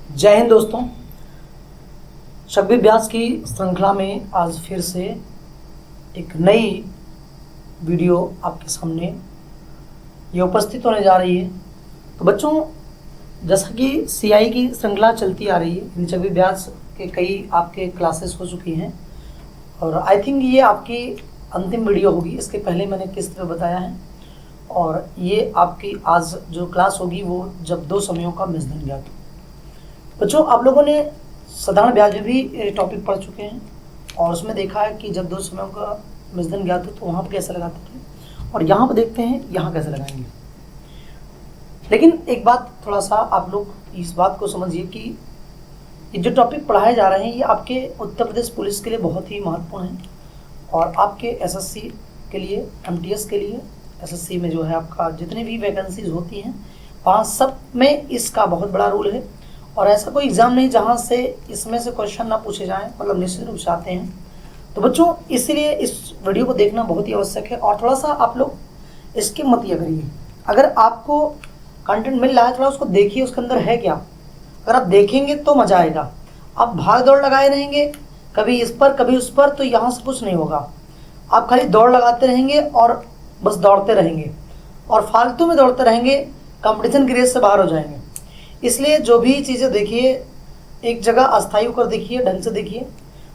जय हिंद दोस्तों। चक्रवृद्धि ब्याज की श्रृंखला में आज फिर से एक नई वीडियो आपके सामने ये उपस्थित होने जा रही है। तो बच्चों, जैसा कि सीआई की श्रृंखला चलती आ रही है, इन चक्रवृद्धि ब्याज के कई आपके क्लासेस हो चुकी हैं और आई थिंक ये आपकी अंतिम वीडियो होगी। इसके पहले मैंने किस्त पे बताया है और ये आपकी आज जो क्लास होगी वो जब दो समयों का मिश्रण ज्ञात हो। बच्चों, आप लोगों ने साधारण ब्याज में भी टॉपिक पढ़ चुके हैं और उसमें देखा है कि जब दो समयों का मिश्रण ज्ञात हो तो वहाँ पर कैसे लगाते थे और यहाँ पर देखते हैं यहाँ कैसे लगाएंगे। लेकिन एक बात थोड़ा सा आप लोग इस बात को समझिए कि ये जो टॉपिक पढ़ाए जा रहे हैं ये आपके उत्तर प्रदेश पुलिस के लिए बहुत ही महत्वपूर्ण है और आपके एसएससी के लिए, एमटीएस के लिए, एसएससी में जो है आपका जितने भी वैकेंसीज होती हैं वहाँ सब में इसका बहुत बड़ा रोल है। और ऐसा कोई एग्ज़ाम नहीं जहाँ से इसमें से क्वेश्चन ना पूछे जाएं, मतलब निश्चित रूप से आते हैं। तो बच्चों, इसीलिए इस वीडियो को देखना बहुत ही आवश्यक है और थोड़ा सा आप लोग इसकी मत ये करिए। अगर आपको कंटेंट मिल रहा है थोड़ा उसको देखिए, उसके अंदर है क्या। अगर आप देखेंगे तो मज़ा आएगा। आप भाग दौड़ लगाए रहेंगे कभी इस पर कभी उस पर, तो यहाँ से कुछ नहीं होगा। आप खाली दौड़ लगाते रहेंगे और बस दौड़ते रहेंगे और फालतू में दौड़ते रहेंगे, कंपटीशन की रेस से बाहर हो जाएंगे। इसलिए जो भी चीज़ें देखिए एक जगह अस्थायी होकर देखिए, ढंग से देखिए।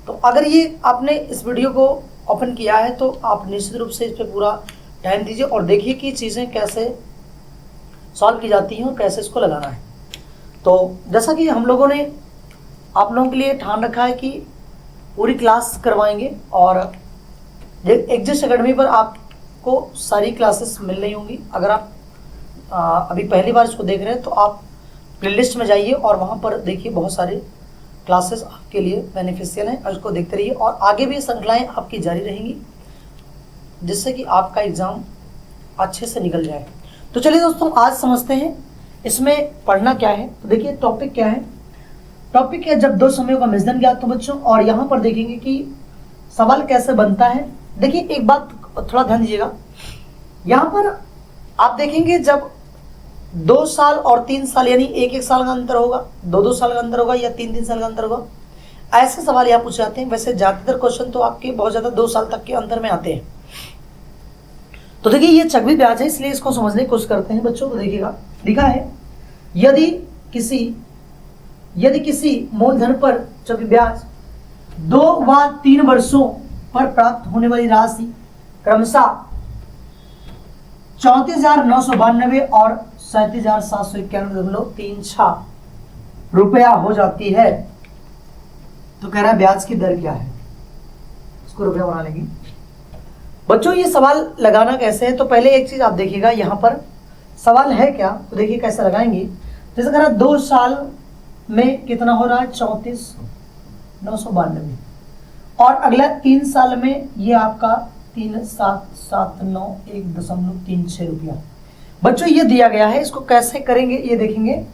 तो अगर ये आपने इस वीडियो को ओपन किया है तो आप निश्चित रूप से इस पर पूरा टाइम दीजिए और देखिए कि चीज़ें कैसे सॉल्व की जाती हैं और कैसे इसको लगाना है। तो जैसा कि हम लोगों ने आप लोगों के लिए ठान रखा है कि पूरी क्लास करवाएंगे और एग्जिस्ट एकेडमी पर आपको सारी क्लासेस मिल रही होंगी। अगर आप अभी पहली बार इसको देख रहे हैं तो आप प्लेलिस्ट में जाइए और वहाँ पर देखिए बहुत सारे क्लासेस आपके लिए बेनिफिशियल हैं और उसको देखते रहिए और आगे भी श्रृंखलाएँ आपकी जारी रहेंगी जिससे कि आपका एग्ज़ाम अच्छे से निकल जाए। तो चलिए दोस्तों, आज समझते हैं इसमें पढ़ना क्या है। तो देखिए टॉपिक क्या है। टॉपिक है जब दो समयों का मिश्रण ज्ञात हो बच्चों, और यहाँ पर देखेंगे कि सवाल कैसे बनता है। देखिए एक बात थोड़ा ध्यान दीजिएगा, यहाँ पर आप देखेंगे जब 2 साल और 3 साल यानी एक साल का अंतर होगा, 2 साल का अंतर होगा या 3 साल का अंतर होगा, ऐसे सवाल यहाँ पूछे जाते हैं। वैसे ज़्यादातर क्वेश्चन तो आपके बहुत ज़्यादा 2 साल तक के अंतर में आते हैं। तो देखिए ये चक्रवृद्धि ब्याज है, इसलिए इसको समझने की कोशिश करते हैं बच्चों। तो देखिएगा लिखा है यदि किसी मूलधन पर चक्रवृद्धि ब्याज 2 व 3 वर्षों पर प्राप्त होने वाली राशि क्रमशः 34,992 और 37,791.36 रुपया हो जाती है तो कह रहा है ब्याज की दर क्या है, इसको रुपया बना लेंगे। बच्चों ये सवाल लगाना कैसे है, तो पहले एक चीज आप देखिएगा यहाँ पर सवाल है क्या, तो देखिए कैसे लगाएंगे। जैसे कह रहा 2 साल में कितना हो रहा है 34,992 और अगला 3 साल में ये आपका 37,791.36 रुपया। बच्चों ये दिया गया है, इसको कैसे करेंगे ये देखेंगे।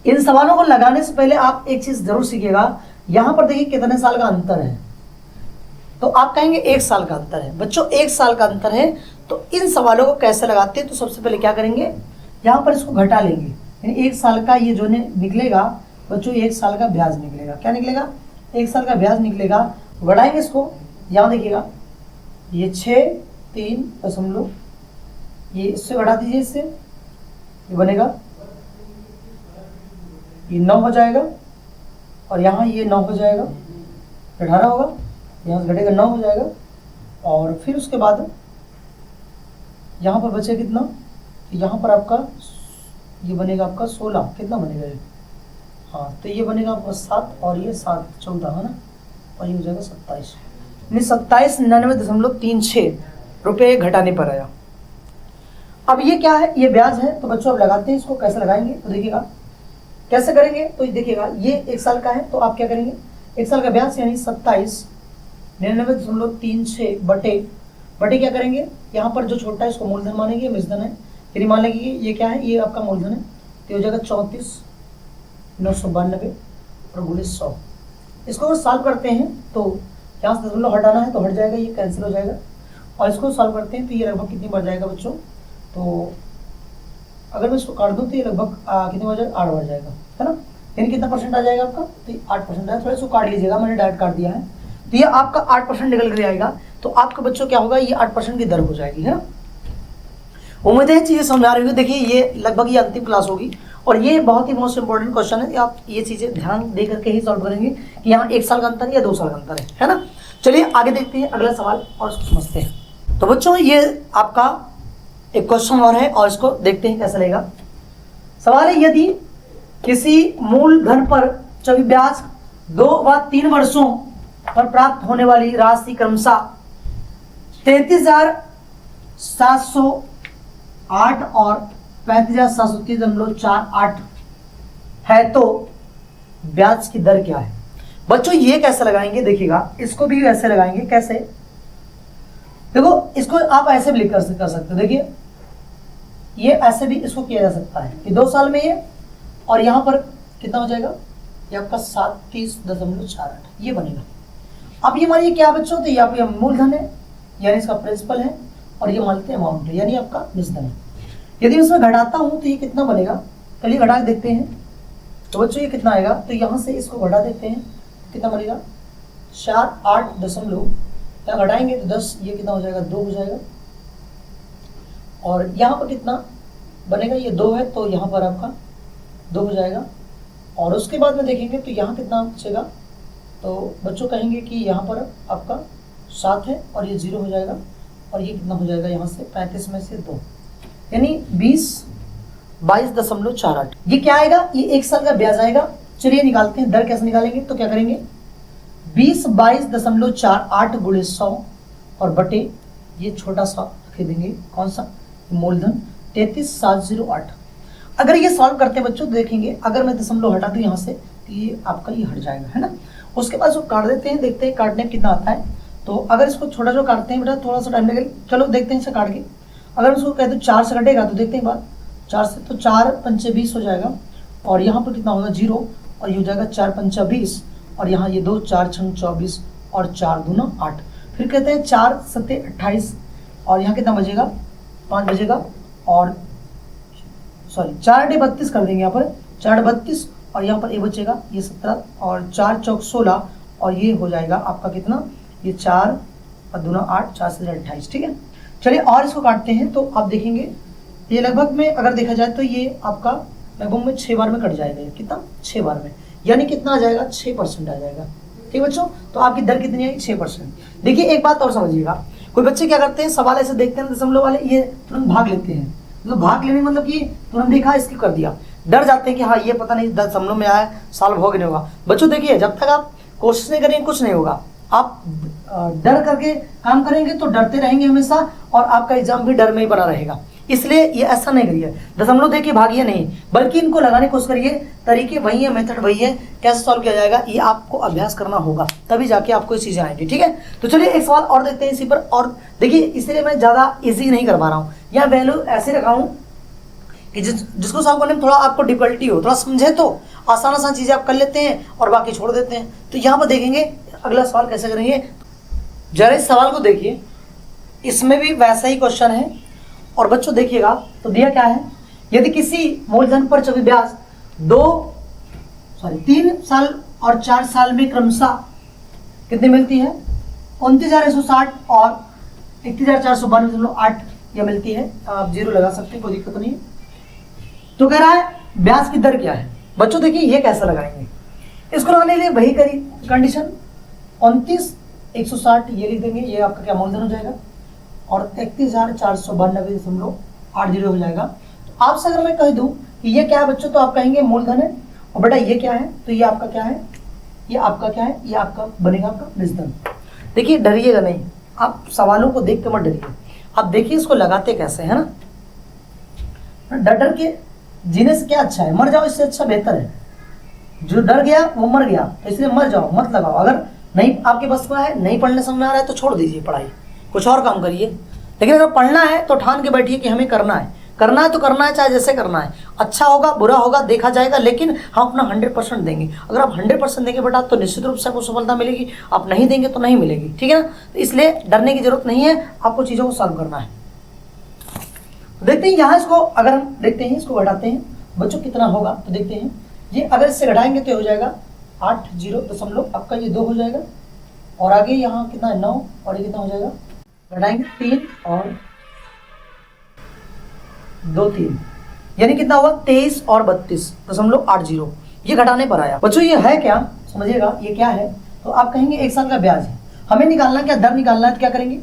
इन सवालों को लगाने से पहले आप एक चीज जरूर सीखिएगा। यहां पर देखिए कितने साल का अंतर है, तो आप कहेंगे 1 साल का अंतर है। बच्चों 1 साल का अंतर है तो इन सवालों को कैसे लगाते हैं, तो सबसे पहले क्या करेंगे, यहाँ पर इसको घटा लेंगे। यानी 1 साल का ये जो निकलेगा बच्चों 1 साल का ब्याज निकलेगा। क्या निकलेगा, 1 साल का ब्याज निकलेगा। बढ़ाएंगे इसको, यहाँ देखिएगा ये 6.3 ये इससे बढ़ा दीजिए, इससे ये बनेगा ये 9 हो जाएगा और यहाँ ये 9 हो जाएगा, 18 होगा, यहाँ से घटेगा 9 हो जाएगा और फिर उसके बाद यहाँ पर बचे कितना, यहाँ पर आपका ये बनेगा आपका 16, कितना बनेगा ये, हाँ तो ये बनेगा आपका 7 और ये 7 14 है ना, और ये हो जाएगा 27, यानी 27,99.36 रुपये घटाने पर आया। अब ये क्या है, ये ब्याज है। तो बच्चों अब लगाते हैं इसको, कैसे लगाएंगे तो देखिएगा कैसे करेंगे। तो देखिएगा ये 1 साल का है तो आप क्या करेंगे, 1 साल का ब्याज यानी 27,99.36 बटे क्या करेंगे, यहाँ पर जो छोटा है इसको मूलधन मानेंगे, मिश्रण है, फिर मान लेंगे ये क्या है, ये आपका मूलधन है तो हो जाएगा 34,992 और गुणे 100। इसको अगर सॉल्व करते हैं तो यहाँ से दशमलव हटाना है तो हट जाएगा, ये कैंसिल हो जाएगा और इसको सॉल्व करते हैं तो ये लगभग कितनी बढ़ जाएगा बच्चों, तो अगर मैं इसको काट दूँ तो ये लगभग कितने बढ़ जाएगा, 8 बढ़ जाएगा, है ना। यानी कितना परसेंट आ जाएगा आपका, तो 8% है। थोड़ा इसको काट लीजिएगा, मैंने डायरेक्ट काट दिया है, तो ये आपका 8% निकल कर आएगा। तो आपके बच्चों क्या होगा, ये 8% की दर हो जाएगी, है ना। उम्मीद है चीज़ें समझा रही होगी। देखिए ये लगभग ये अंतिम क्लास होगी और ये बहुत ही मोस्ट इंपॉर्टेंट क्वेश्चन है। आप ये चीज़ें ध्यान दे करके ही सॉल्व करेंगे कि यहाँ 1 साल का अंतर या 2 साल का अंतर है ना। चलिए आगे देखते हैं अगला सवाल और समझते हैं। तो बच्चों ये आपका एक क्वेश्चन और है और इसको देखते हैं कैसे लेगा। सवाल है, यदि किसी मूलधन पर चक्रवृद्धि ब्याज 2 व 3 वर्षों पर प्राप्त होने वाली राशि क्रमशः 33,708 और 35,730.48 है तो ब्याज की दर क्या है। बच्चों ये कैसे लगाएंगे, देखिएगा इसको भी ऐसे लगाएंगे। कैसे, देखो इसको आप ऐसे भी लिख कर सकते हो। देखिए ये ऐसे भी इसको किया जा सकता है कि 2 साल में ये, और यहाँ पर कितना हो जाएगा, ये आपका 37.48 ये बनेगा। अब ये मानिए क्या बच्चों, तो ये आपका मूलधन है यानी इसका प्रिंसिपल है, और ये मानते अमाउंट है यानी आपका निश्धन है। यदि मैं इसमें घटाता हूँ तो ये कितना बनेगा, चलिए घटा देखते हैं। तो बच्चों ये कितना आएगा, तो यहाँ से इसको घटा देते हैं, कितना बनेगा 48 दशमलव, यहाँ घटाएंगे तो 10, ये कितना हो जाएगा 2 हो जाएगा, और यहाँ पर कितना बनेगा, ये 2 है तो यहाँ पर आपका 2 हो जाएगा। और उसके बाद में देखेंगे तो यहाँ कितना बचेगा, तो बच्चों कहेंगे कि यहाँ पर आपका 7 है और ये 0 हो जाएगा, और ये कितना हो जाएगा यहाँ से 35 में से 2 यानी 22.48। ये क्या आएगा, ये 1 साल का ब्याज आएगा। चलिए निकालते हैं, दर कैसे निकालेंगे, तो क्या करेंगे 22.48 गुणे 100 और बटे ये छोटा सा रख देंगे, कौन सा, मूलधन 33,708। अगर ये सॉल्व करते हैं बच्चों तो देखेंगे, अगर मैं दशमलव हटा दूं यहाँ से तो ये आपका ये हट जाएगा, है ना। उसके बाद उसको काट देते हैं, देखते हैं काटने में कितना आता है। तो अगर इसको छोटा जो काटते हैं बेटा, थोड़ा सा टाइम लगेगा, चलो देखते हैं इसे काट के। अगर इसको कहते हैं 4 से कटेगा तो देखते हैं बात 4 से, तो 4 पंचे 20 हो जाएगा, और यहाँ पर कितना होगा 0, और ये हो जाएगा 4 पंचा 20, और यहाँ ये 2 4 6 24 और 4 दूना 8। फिर कहते हैं 4 सत्ते 28, और यहाँ कितना बचेगा 5 बचेगा, और सॉरी 4 अटे 32 कर देंगे, यहाँ पर 4 32, और यहाँ पर ये बचेगा ये 17, और 4 चौक 16, और ये हो जाएगा आपका कितना, ये 4 और दूना 8, 4 से 28। ठीक है, चलिए और इसको काटते हैं तो आप देखेंगे ये लगभग में अगर देखा जाए तो ये आपका लगभग में 6 बार में कट जाएगा। ये कितना 6 बार में, यानी कितना आ जाएगा 6% आ जाएगा। ठीक बच्चों, तो आपकी दर कितनी आएगी 6%। देखिए एक बात और समझिएगा, कोई बच्चे क्या करते हैं, सवाल ऐसे देखते हैं दशमलव वाले, ये तुरंत भाग लेते हैं। मतलब भाग लेने मतलब कि तुरंत देखा इसकी कर दिया, डर जाते हैं कि हाँ ये पता नहीं दशमलव में आया, सॉल्व होगा नहीं होगा। बच्चों देखिए जब तक आप कोशिश नहीं करेंगे कुछ नहीं होगा। आप डर करके काम करेंगे तो डरते रहेंगे हमेशा, और आपका एग्जाम भी डर में ही बना रहेगा। इसलिए ये ऐसा नहीं करिए, दशमलव देखिए भागिए नहीं, बल्कि इनको लगाने की कोशिश करिए। तरीके वही है, मेथड वही है, कैसे सॉल्व किया जाएगा ये आपको अभ्यास करना होगा, तभी जाके आपको ये चीज़ें आएंगी। ठीक है, तो चलिए एक सवाल और देखते हैं इसी पर। और देखिए इसलिए मैं ज़्यादा ईजी नहीं करवा रहा हूँ, या वैल्यू ऐसे रखा हूँ कि जिसको सॉल्व करने में थोड़ा आपको डिफिकल्टी हो, थोड़ा समझे तो आसान आसान चीज़ें आप कर लेते हैं और बाकी छोड़ देते हैं। तो यहाँ पर देखेंगे अगला सवाल कैसे करेंगे, जरा इस सवाल को देखिए, इसमें भी वैसा ही क्वेश्चन है। और बच्चों देखिएगा तो दिया क्या है, यदि किसी मूलधन पर चक्रवृद्धि ब्याज 3 साल और 4 साल में क्रमशः कितनी मिलती है, 29,160 और 31,492.8 यह मिलती है। आप 0 लगा सकते हैं, कोई दिक्कत नहीं है। तो कह रहा है ब्याज की दर क्या है। बच्चों देखिए ये कैसे लगाएंगे, इसको लगाने के लिए वही करी कंडीशन, 29,160 ये लिख देंगे, ये आपका क्या मूलधन हो जाएगा, और 31,492.80 हो जाएगा। तो आपसे अगर मैं कह दूं कि ये क्या है बच्चों, तो आप कहेंगे मूलधन है, और बेटा ये क्या है, तो ये आपका क्या है, ये आपका क्या है, ये आपका बनेगा आपका निश्धन। देखिए डरिएगा नहीं, आप सवालों को देख के मत डरिए, आप देखिए इसको लगाते कैसे है ना। डर डर के जीने से क्या अच्छा है, मर जाओ इससे अच्छा बेहतर है। जो डर गया वो मर गया, तो इसलिए मर जाओ, मत लगाओ। अगर नहीं आपके बस में है, नहीं पढ़ने समझ में आ रहा है तो छोड़ दीजिए पढ़ाई, कुछ और काम करिए। लेकिन अगर पढ़ना है तो ठान के बैठिए कि हमें करना है, करना है तो करना है, चाहे जैसे करना है, अच्छा होगा बुरा होगा देखा जाएगा, लेकिन हम अपना 100% देंगे। अगर आप 100% देंगे बेटा तो निश्चित रूप से आपको सफलता मिलेगी, आप नहीं देंगे तो नहीं मिलेगी। ठीक है ना, तो इसलिए डरने की जरूरत नहीं है, आपको चीज़ों को सॉल्व करना है। देखते हैं यहाँ इसको, अगर हम देखते हैं इसको घटाते हैं बच्चों कितना होगा, तो देखते हैं ये अगर इससे घटाएंगे तो हो जाएगा 8 0 दशमलव आपका ये 2 हो जाएगा, और आगे यहाँ कितना है 9, और ये कितना हो जाएगा, घटाएंगे 3 और 2 3, यानी कितना हुआ 23 और 32.80। ये घटाने पर आया। बच्चों ये है क्या, समझिएगा ये क्या है, तो आप कहेंगे 1 साल का ब्याज है, हमें निकालना क्या, दर निकालना है, तो क्या करेंगे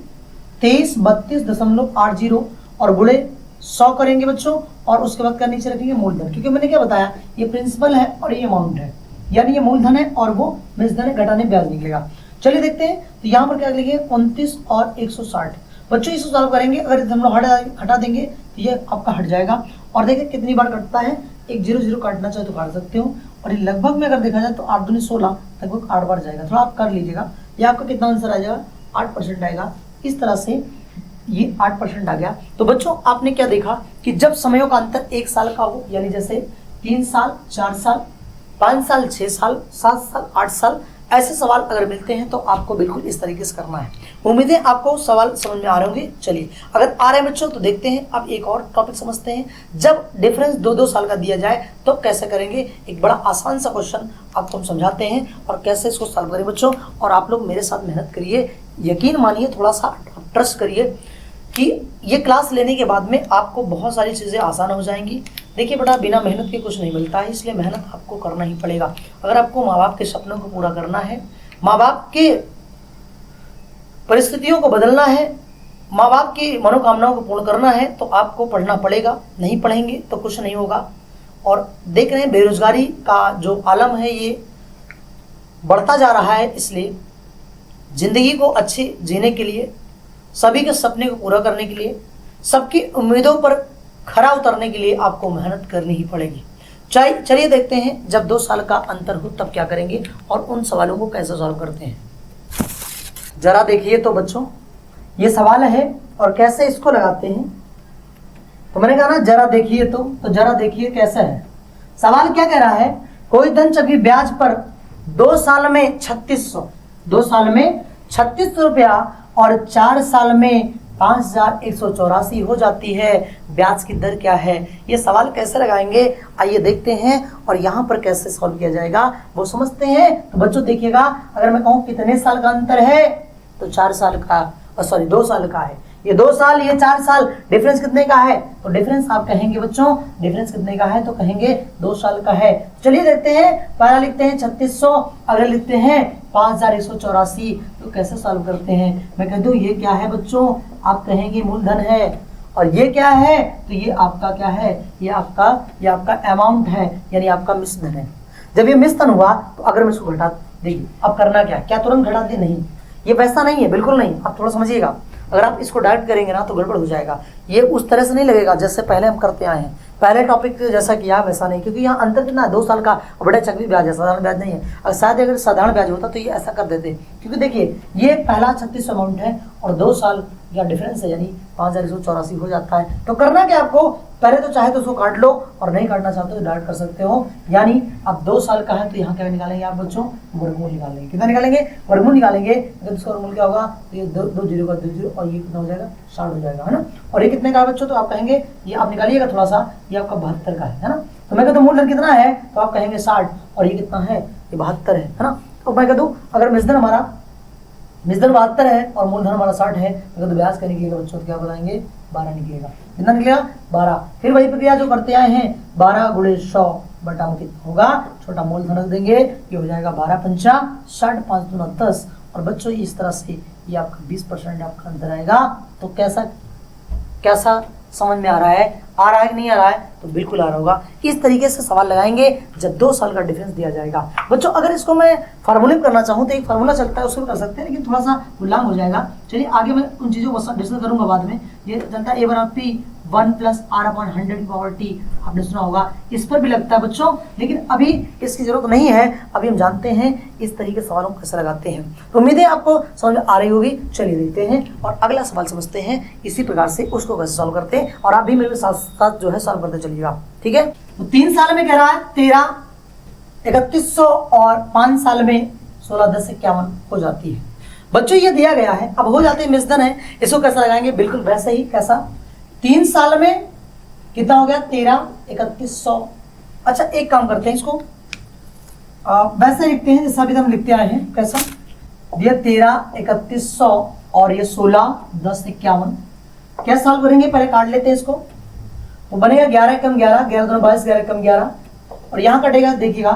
23 32.80 और गुणे 100 करेंगे बच्चों, और उसके बाद क्या नीचे रखेंगे मूलधन, क्योंकि मैंने क्या बताया ये प्रिंसिपल है और ये अमाउंट है, यानी ये मूलधन है और वो मिसधन है, घटाने ब्याज निकलेगा। चलिए देखते हैं, तो यहाँ पर क्या लिखेंगे 29 और 160। बच्चों इसको सॉल्व करेंगे, अगर हम लोग हटा देंगे तो ये आपका हट जाएगा, और देखिए कितनी बार कटता है, एक 0 0 काटना चाहे तो काट सकते हो, और ये लगभग में अगर देखा जाए तो 8 दूनी 16, लगभग 8 बार जाएगा, थोड़ा आप कर लीजिएगा, ये आपका कितना आंसर आ जाएगा 8% आएगा। इस तरह से ये 8% आ गया। तो बच्चों आपने क्या देखा कि जब समयों का अंतर 1 साल का हो, यानी जैसे 3 साल 4 साल 5 साल 6 साल 7 साल 8 साल, ऐसे सवाल अगर मिलते हैं तो आपको बिल्कुल इस तरीके से करना है। उम्मीद है आपको सवाल समझ में आ रहे होंगे। चलिए अगर आ रहे हैं बच्चों तो देखते हैं, अब एक और टॉपिक समझते हैं। जब डिफरेंस 2-2 साल का दिया जाए तो कैसे करेंगे, एक बड़ा आसान सा क्वेश्चन आपको हम समझाते हैं और कैसे इसको सॉल्व करें बच्चों। और आप लोग मेरे साथ मेहनत करिए, यकीन मानिए, थोड़ा सा ट्रस्ट करिए कि ये क्लास लेने के बाद में आपको बहुत सारी चीज़ें आसान हो जाएंगी। देखिए बेटा, बिना मेहनत के कुछ नहीं मिलता है, इसलिए मेहनत आपको करना ही पड़ेगा। अगर आपको माँ बाप के सपनों को पूरा करना है, माँ बाप के परिस्थितियों को बदलना है, माँ बाप की मनोकामनाओं को पूर्ण करना है, तो आपको पढ़ना पड़ेगा। नहीं पढ़ेंगे तो कुछ नहीं होगा। और देख रहे हैं बेरोजगारी का जो आलम है ये बढ़ता जा रहा है, इसलिए जिंदगी को अच्छे जीने के लिए, सभी के सपने को पूरा करने के लिए, सबकी उम्मीदों पर खरा उतरने के लिए आपको मेहनत करनी ही पड़ेगी। चलिए देखते हैं, जब 2 साल का अंतर हो तब क्या करेंगे और उन सवालों को कैसे सॉल्व करते हैं। जरा देखिए तो बच्चों, ये सवाल है और कैसे इसको लगाते हैं। तो मैंने कहा ना जरा देखिए, तो जरा देखिए कैसा है। सवाल क्या कह रहा है, कोई धन चक्री ब्याज पर 2 साल में 3600, 2 साल में 3600 रुपया और 4 साल में 5184 हो जाती है। ब्याज की दर क्या है, ये सवाल कैसे लगाएंगे आइए देखते हैं, और यहाँ पर कैसे सॉल्व किया जाएगा वो समझते हैं। तो बच्चों देखिएगा, अगर मैं कहूँ कितने साल का अंतर है तो 4 साल का, 2 साल का है। ये 2 साल, ये 4 साल, डिफरेंस कितने का है, तो डिफरेंस आप कहेंगे बच्चों, डिफरेंस कितने का है तो कहेंगे 2 साल का है। चलिए देखते हैं, पहला लिखते हैं 3600, अगले लिखते हैं 5184, तो कैसे सॉल्व करते हैं। मैं कह दूं ये क्या है बच्चों, आप कहेंगे मूलधन है, और ये क्या है तो ये आपका क्या है, ये आपका अमाउंट है, यानी आपका मिश्रधन है। जब ये मिश्रधन हुआ तो अगर मैं इसको घटा, देखिए अब करना क्या तुरंत घटा दे, नहीं, ये वैसा नहीं है, बिल्कुल नहीं। आप थोड़ा समझिएगा, अगर आप इसको डायरेक्ट करेंगे ना तो गड़बड़ हो जाएगा। ये उस तरह से नहीं लगेगा जैसे पहले हम करते आए हैं, पहले टॉपिक जैसा किया वैसा नहीं, क्योंकि यहाँ अंतर कितना है 2 साल का, और बड़ा चक्रवृद्धि ब्याज है, साधारण ब्याज नहीं है। और शायद अगर साधारण ब्याज होता तो ये ऐसा कर देते, क्योंकि देखिए ये पहला 3600 अमाउंट है और 2 साल का डिफरेंस है, यानी 5184 हो जाता है। तो करना क्या आपको, पहले तो चाहे तो उसको काट लो, और नहीं काटना चाहते तो डायरेक्ट कर सकते हो। यानी अब 2 साल का है तो यहाँ क्या निकालेंगे आप बच्चों, वर्गमूल निकालेंगे। कितना निकालेंगे, वर्गमूल निकालेंगे। अगर इसका वर्गमूल क्या होगा तो ये 2 0 का 2 0, और ये कितना हो जाएगा 60 हो जाएगा, है ना। और ये कितने का है बच्चों, तो आप कहेंगे ये आप निकालिएगा थोड़ा सा, ये आपका 72 का है ना। तो मैं कहता हूँ मूलधन कितना है तो आप कहेंगे 60, और ये कितना है, ये 72 है ना। तो मैं कह दूँ अगर मिश्रधन 72 है और मूलधन हमारा 60 है, अगर तो ब्याज का निकलेगा बच्चों तो क्या बताएंगे 12 निकलेगा। कितना निकलेगा 12। फिर वही प्रक्रिया जो करते आए हैं, 12 × 100 बटा में कितना होगा, छोटा मूलधन रख देंगे, ये हो जाएगा 12 पंचा 60, 5 दूना 10। और बच्चों इस तरह से ये आपका 20% आपका अंतर आएगा। तो कैसा समझ में आ रहा है कि नहीं आ रहा है, तो बिल्कुल आ रहा होगा। इस तरीके से सवाल लगाएंगे जब 2 साल का डिफरेंस दिया जाएगा। बच्चों अगर इसको मैं फार्मूले करना चाहूँ तो एक फार्मूला चलता है, उसको भी कर सकते हैं, लेकिन थोड़ा सा विलंब हो जाएगा। चलिए आगे मैं उन चीज़ों को डिस्कस करूंगा बाद में। ये चलता है A/P 1 + R/100 आपने सुना होगा, इस पर भी लगता है बच्चों, लेकिन अभी इसकी जरूरत नहीं है। अभी हम जानते हैं इस तरीके के सवालों को कैसे लगाते हैं। तो उम्मीद है आपको समझ में आ रही होगी। चलिए देखते हैं और अगला सवाल समझते हैं, इसी प्रकार से उसको कैसे सॉल्व करते हैं, और आप भी मेरे साथ साथ जो है सॉल्व करते चलिएगा, ठीक है। तो 3 साल में कह रहा है 13 3100 और 5 साल में 16 10 51 हो जाती है। बच्चों ये दिया गया है, अब हो जाते हैं मिश्रधन है, इसको कैसे लगाएंगे, बिल्कुल वैसे ही। कैसा, 3 साल में कितना हो गया 13 3100। अच्छा एक काम करते हैं, इसको वैसे लिखते हैं जैसा अभी हम लिखते आए हैं। कैसा दिया 13 3100 और ये 16 10 51। क्या सॉल्व करेंगे, पहले काट लेते हैं इसको। तो बनेगा 11 कम 11, 11 दूनी 22, 11 कम 11 और यहाँ कटेगा, देखिएगा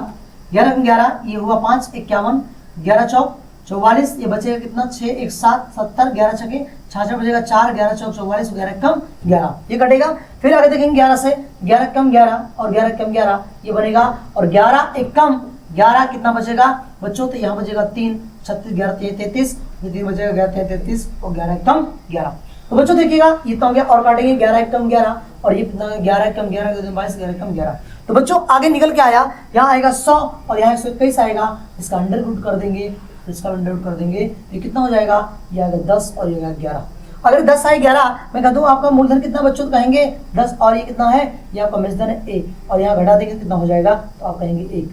11 कम 11 ये हुआ 5 51, 11 चौक 44, ये बचेगा कितना 6 1 7 70, 11 छके 66 बचेगा 4, 11 चौक 44, 11 कम 11 ये कटेगा। फिर आगे देखेंगे 11 से 11 कम 11 और 11 कम 11 ये बनेगा और 11 एक कम 11 कितना बचेगा बच्चों, तो यहाँ बचेगा 3 36 11 33, ये 3 बचेगा 11 33 और 11 कम 11। तो बच्चों देखिएगा ये तो हो गया और काटेंगे 11 कम 11 और ये कितना 11 कम 11 22, 11 कम 11। तो बच्चों आगे निकल के आया, यहाँ आएगा 100 और यहाँ 121 आएगा, इसका अंडर रूट कर देंगे, इसका अंडर रूट कर देंगे, ये कितना हो जाएगा, ये आएगा 10 और ये आएगा 11। अगर 10 आए 11 मैं कह दूँ आपका मूलधन कितना बच्चों, तो कहेंगे 10 और ये कितना है, ये आपका मेजधन है 1 और यहाँ घटा देंगे कितना हो जाएगा, तो आप कहेंगे 1।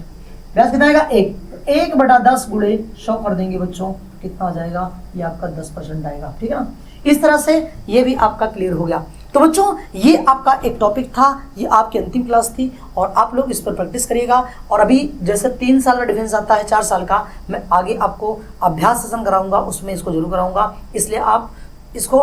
व्यास कितना आएगा 1, 1/10 गुणे 100 कर देंगे बच्चों, कितना हो जाएगा, ये आपका 10% आएगा। ठीक है ना, इस तरह से ये भी आपका क्लियर हो गया। तो बच्चों ये आपका एक टॉपिक था, ये आपकी अंतिम क्लास थी और आप लोग इस पर प्रैक्टिस करिएगा। और अभी जैसे 3 साल का डिफेंस आता है 4 साल का, मैं आगे आपको अभ्यास सेशन कराऊंगा, उसमें इसको जरूर कराऊंगा, इसलिए आप इसको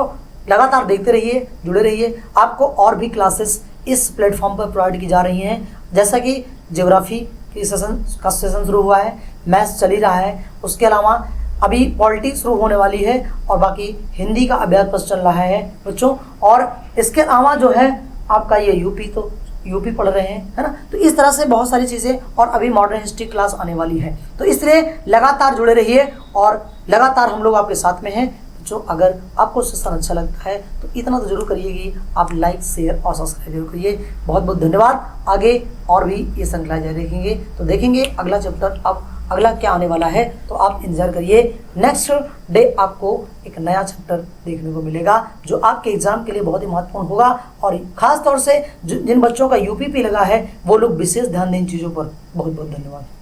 लगातार देखते रहिए, जुड़े रहिए। आपको और भी क्लासेस इस प्लेटफॉर्म पर प्रोवाइड की जा रही हैं, जैसा कि ज्योग्राफी की सेशन शुरू हुआ है, मैथ्स चल ही रहा है, उसके अलावा अभी पॉलिटी शुरू होने वाली है और बाकी हिंदी का अभ्यास पत्र चल रहा है बच्चों। और इसके अलावा जो है आपका ये यूपी पढ़ रहे हैं, है ना। तो इस तरह से बहुत सारी चीज़ें और अभी मॉडर्न हिस्ट्री क्लास आने वाली है, तो इसलिए लगातार जुड़े रहिए और लगातार हम लोग आपके साथ में हैं। जो अगर आपको सेशन अच्छा लगता है तो इतना तो जरूर करिए कि आप लाइक शेयर और सब्सक्राइब जरूर करिए। बहुत बहुत धन्यवाद। आगे और भी ये श्रृंखला जारी देखेंगे, तो देखेंगे अगला चैप्टर अब अगला क्या आने वाला है, तो आप इंतजार करिए। नेक्स्ट डे आपको एक नया चैप्टर देखने को मिलेगा जो आपके एग्जाम के लिए बहुत ही महत्वपूर्ण होगा और खास तौर से जिन बच्चों का यूपीपी लगा है वो लोग विशेष ध्यान दें इन चीज़ों पर। बहुत बहुत धन्यवाद।